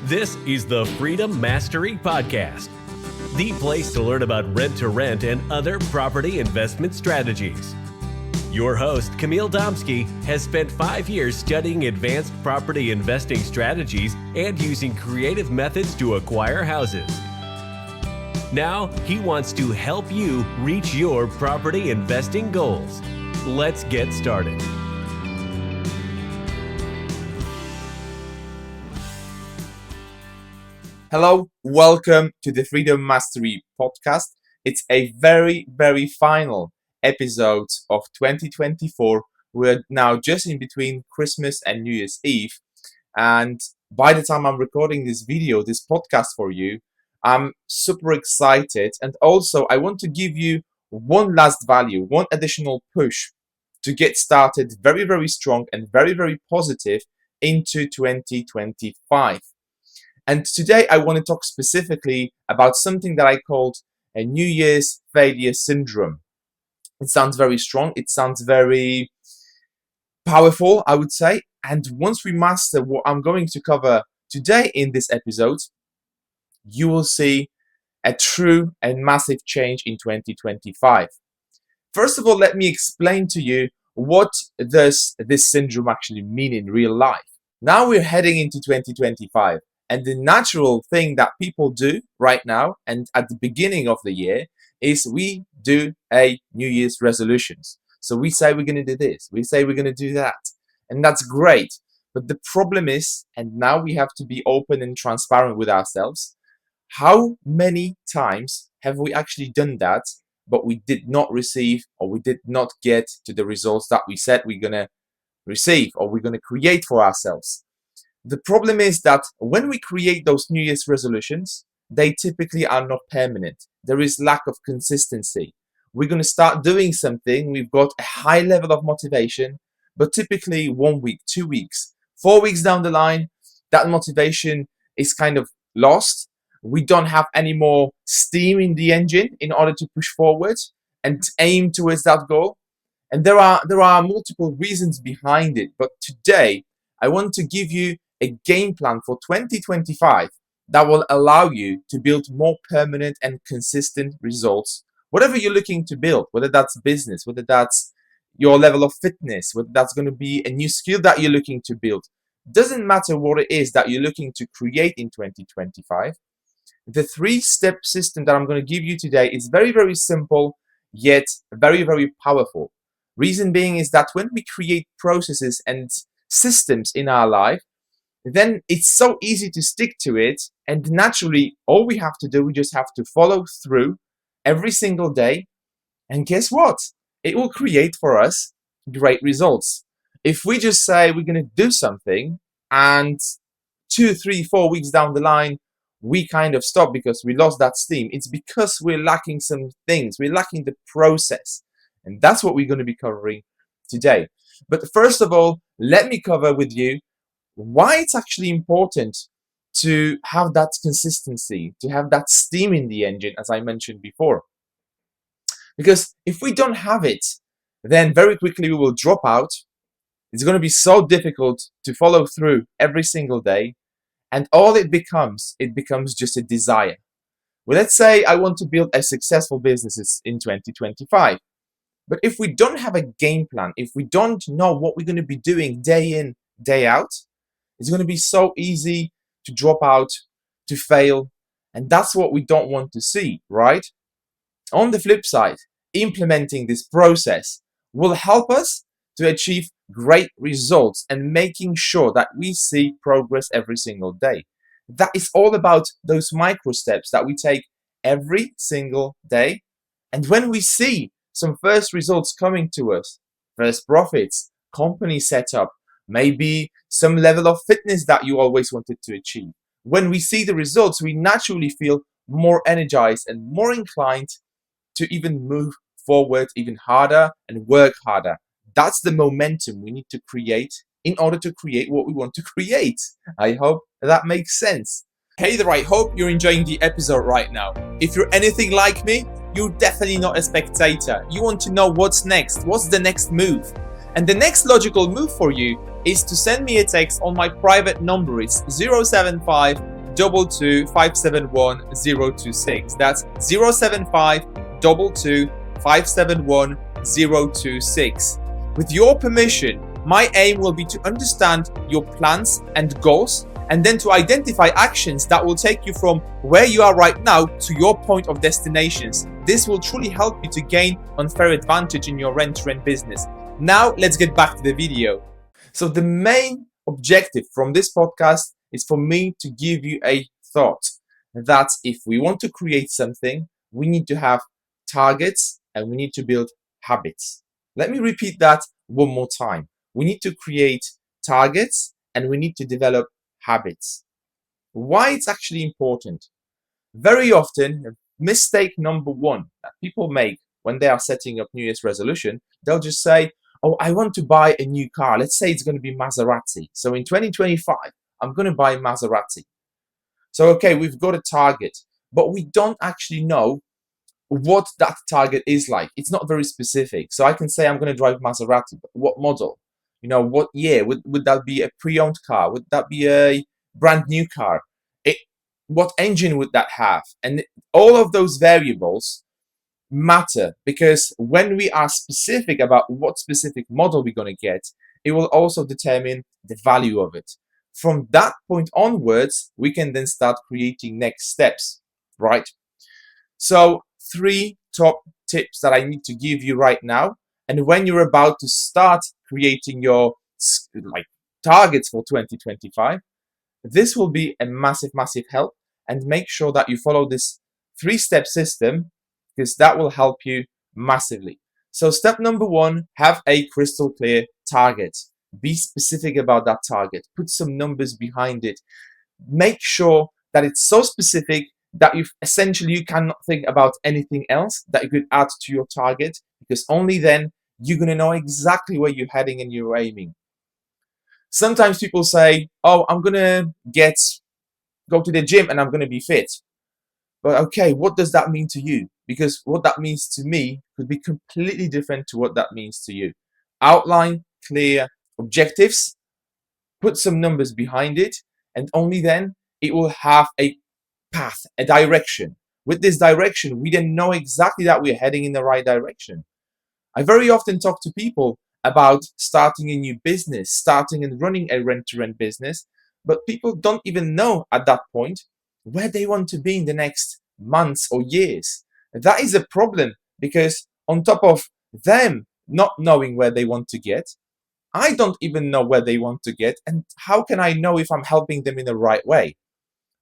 This is the Freedom Mastery Podcast, the place to learn about rent-to-rent and other property investment strategies. Your host, Camille Domsky, has spent 5 years studying advanced property investing strategies and using creative methods to acquire houses. Now, he wants to help you reach your property investing goals. Let's get started. Hello, welcome to the Freedom Mastery Podcast. It's a very final episode of 2024. We're now just in between Christmas and New Year's Eve. And by the time I'm recording this video, this podcast for you, I'm super excited. And also, I want to give you one last value, one additional push to get started very strong and very positive into 2025. And today I want to talk specifically about something that I called a New Year's failure syndrome. It sounds very strong. It sounds very powerful, I would say. And once we master what I'm going to cover today in this episode, you will see a true and massive change in 2025. First of all, let me explain to you what does this syndrome actually mean in real life. Now we're heading into 2025. And the natural thing that people do right now and at the beginning of the year is we do a New Year's resolutions. So we say we're going to do this, we say we're going to do that. And that's great. But the problem is, and now we have to be open and transparent with ourselves, how many times have we actually done that, but we did not receive or we did not get to the results that we said we're going to receive or we're going to create for ourselves? The problem is that when we create those New Year's resolutions, they typically are not permanent. There is lack of consistency. We're going to start doing something. We've got a high level of motivation, but typically 1 week, 2 weeks, 4 weeks down the line, that motivation is kind of lost. We don't have any more steam in the engine in order to push forward and aim towards that goal. And there are multiple reasons behind it. But today, I want to give you a game plan for 2025 that will allow you to build more permanent and consistent results. Whatever you're looking to build, whether that's business, whether that's your level of fitness, whether that's going to be a new skill that you're looking to build, doesn't matter what it is that you're looking to create in 2025. The 3-step system that I'm going to give you today is very simple, yet very powerful. Reason being is that when we create processes and systems in our life, then it's so easy to stick to it. And naturally, all we have to do, we just have to follow through every single day. And guess what? It will create for us great results. If we just say we're going to do something and 2, 3, 4 weeks down the line, we kind of stop because we lost that steam. It's because we're lacking some things. We're lacking the process. And that's what we're going to be covering today. But first of all, let me cover with you why it's actually important to have that consistency, to have that steam in the engine, as I mentioned before. Because if we don't have it, then very quickly we will drop out. It's going to be so difficult to follow through every single day. And all it becomes just a desire. Well, let's say I want to build a successful business in 2025. But if we don't have a game plan, if we don't know what we're going to be doing day in, day out, it's going to be so easy to drop out, to fail. And that's what we don't want to see, right? On the flip side, implementing this process will help us to achieve great results and making sure that we see progress every single day. That is all about those micro steps that we take every single day. And when we see some first results coming to us, first profits, company setup, maybe some level of fitness that you always wanted to achieve. When we see the results, we naturally feel more energized and more inclined to even move forward even harder and work harder. That's the momentum we need to create in order to create what we want to create. I hope that makes sense. Hey there, I hope you're enjoying the episode right now. If you're anything like me, you're definitely not a spectator. You want to know what's next, what's the next move. And the next logical move for you is to send me a text on my private number. It's 075 07522571026. That's 07522571026. With your permission, my aim will be to understand your plans and goals, and then to identify actions that will take you from where you are right now to your point of destinations. This will truly help you to gain unfair advantage in your rent-to-rent business. Now, let's get back to the video. So the main objective from this podcast is for me to give you a thought that if we want to create something, we need to have targets and we need to build habits. Let me repeat that one more time. We need to create targets and we need to develop habits. Why it's actually important? Very often, mistake number one that people make when they are setting up New Year's resolution, they'll just say, oh, I want to buy a new car. Let's say it's going to be Maserati. So in 2025, I'm going to buy Maserati. So, okay, we've got a target, but we don't actually know what that target is like. It's not very specific. So I can say I'm going to drive Maserati, but what model? What year? Would that be a pre-owned car? Would that be a brand new car? What engine would that have? And all of those variables matter, because when we are specific about what specific model we're going to get, it will also determine the value of it. From that point onwards, we can then start creating next steps, right? So 3 top tips that I need to give you right now. And when you're about to start creating your targets for 2025, this will be a massive, massive help. And make sure that you follow this 3-step system, because that will help you massively. So step number 1, have a crystal clear target. Be specific about that target. Put some numbers behind it. Make sure that it's so specific that you cannot think about anything else that you could add to your target, because only then you're going to know exactly where you're heading and you're aiming. Sometimes people say, oh, I'm going to go to the gym and I'm going to be fit. But okay, what does that mean to you? Because what that means to me could be completely different to what that means to you. Outline clear objectives, put some numbers behind it, and only then it will have a path, a direction. With this direction, we then know exactly that we're heading in the right direction. I very often talk to people about starting a new business, starting and running a rent-to-rent business, but people don't even know at that point where they want to be in the next months or years. That is a problem, because on top of them not knowing where they want to get, I don't even know where they want to get, and how can I know if I'm helping them in the right way?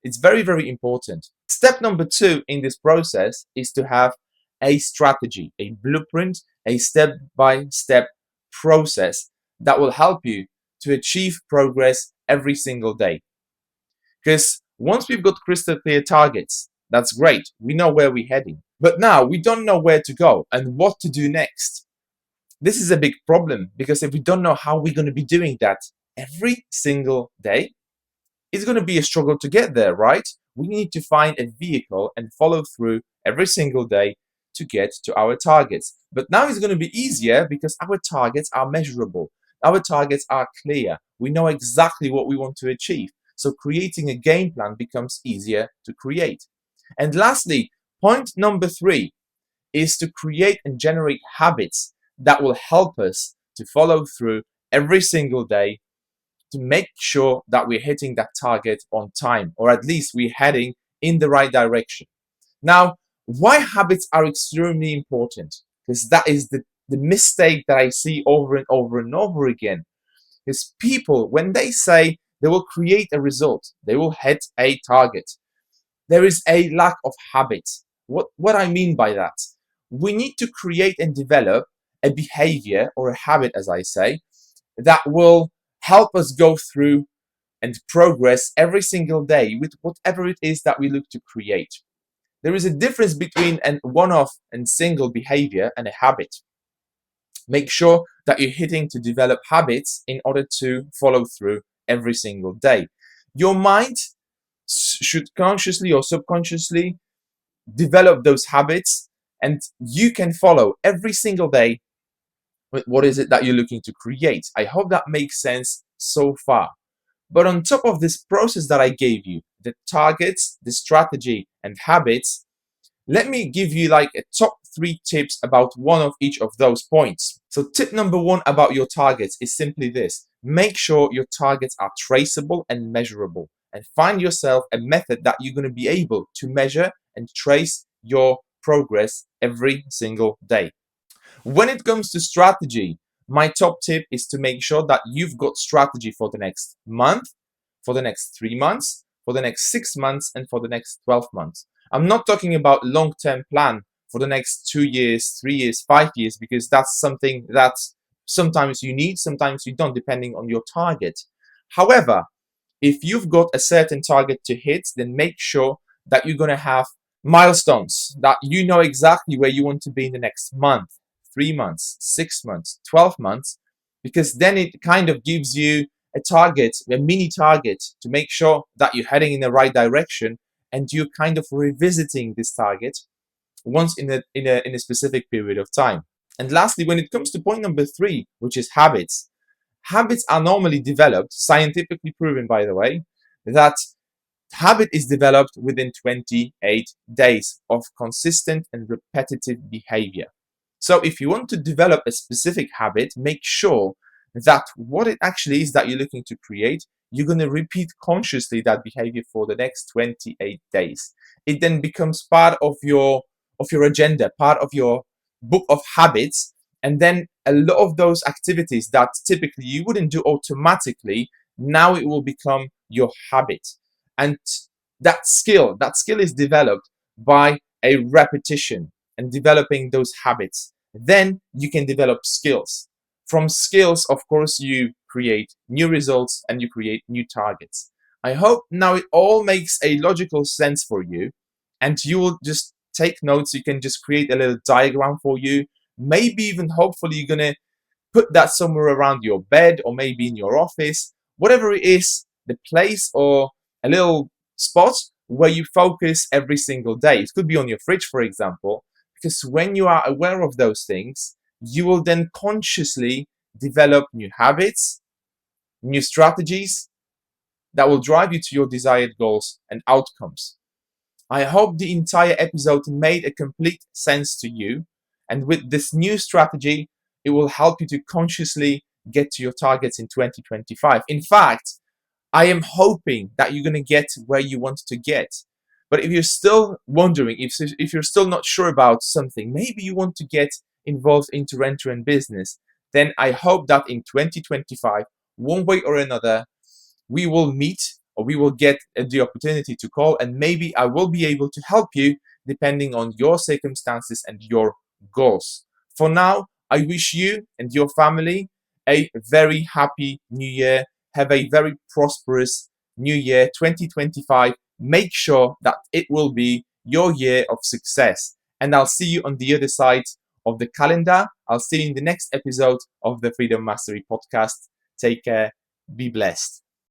It's very, very important. Step number 2 in this process is to have a strategy, a blueprint, a step-by-step process that will help you to achieve progress every single day. Because once we've got crystal clear targets, that's great. We know where we're heading. But now we don't know where to go and what to do next. This is a big problem, because if we don't know how we're going to be doing that every single day, it's going to be a struggle to get there, right? We need to find a vehicle and follow through every single day to get to our targets. But now it's going to be easier because our targets are measurable. Our targets are clear. We know exactly what we want to achieve. So creating a game plan becomes easier to create. And lastly, point number 3 is to create and generate habits that will help us to follow through every single day to make sure that we're hitting that target on time, or at least we're heading in the right direction. Now, why habits are extremely important? Because that is the mistake that I see over and over and over again. Is people, when they say they will create a result, they will hit a target, there is a lack of habit. What I mean by that? We need to create and develop a behavior or a habit, as I say, that will help us go through and progress every single day with whatever it is that we look to create. There is a difference between a one-off and single behavior and a habit. Make sure that you're hitting to develop habits in order to follow through every single day. Your mind should consciously or subconsciously develop those habits, and you can follow every single day with what is it that you're looking to create. I hope that makes sense so far. But on top of this process that I gave you, the targets, the strategy, and habits, let me give you like a top 3 tips about one of each of those points. So tip number 1 about your targets is simply this: make sure your targets are traceable and measurable, and find yourself a method that you're going to be able to measure and trace your progress every single day. When it comes to strategy, my top tip is to make sure that you've got strategy for the next month, for the next 3 months, for the next 6 months, and for the next 12 months. I'm not talking about long-term plan for the next 2 years, 3 years, 5 years, because that's something that sometimes you need, sometimes you don't, depending on your target. However, if you've got a certain target to hit, then make sure that you're going to have milestones, that you know exactly where you want to be in the next month, 3 months, 6 months, 12 months, because then it kind of gives you a target, a mini target, to make sure that you're heading in the right direction, and you're kind of revisiting this target once in a specific period of time. And lastly, when it comes to point number 3, which is habits, habits are normally developed, scientifically proven by the way, that habit is developed within 28 days of consistent and repetitive behavior. So if you want to develop a specific habit, make sure that what it actually is that you're looking to create, you're going to repeat consciously that behavior for the next 28 days. It then becomes part of your agenda, part of your book of habits, and then a lot of those activities that typically you wouldn't do automatically, now it will become your habit. And that skill is developed by a repetition and developing those habits. Then you can develop skills. From skills, of course, you create new results and you create new targets. I hope now it all makes a logical sense for you, and you will just take notes. You can just create a little diagram for you. Maybe even hopefully you're going to put that somewhere around your bed, or maybe in your office, whatever it is, the place or a little spot where you focus every single day. It could be on your fridge, for example, because when you are aware of those things, you will then consciously develop new habits, new strategies that will drive you to your desired goals and outcomes. I hope the entire episode made a complete sense to you, and with this new strategy, it will help you to consciously get to your targets in 2025. In fact, I am hoping that you're going to get where you want to get. But if you're still wondering, if you're still not sure about something, maybe you want to get involved into rent-to-rent business, then I hope that in 2025, one way or another, we will meet, or we will get the opportunity to call, and maybe I will be able to help you depending on your circumstances and your goals. For now, I wish you and your family a very happy new year. Have a very prosperous new year, 2025. Make sure that it will be your year of success. And I'll see you on the other side of the calendar. I'll see you in the next episode of the Freedom Mastery Podcast. Take care. Be blessed.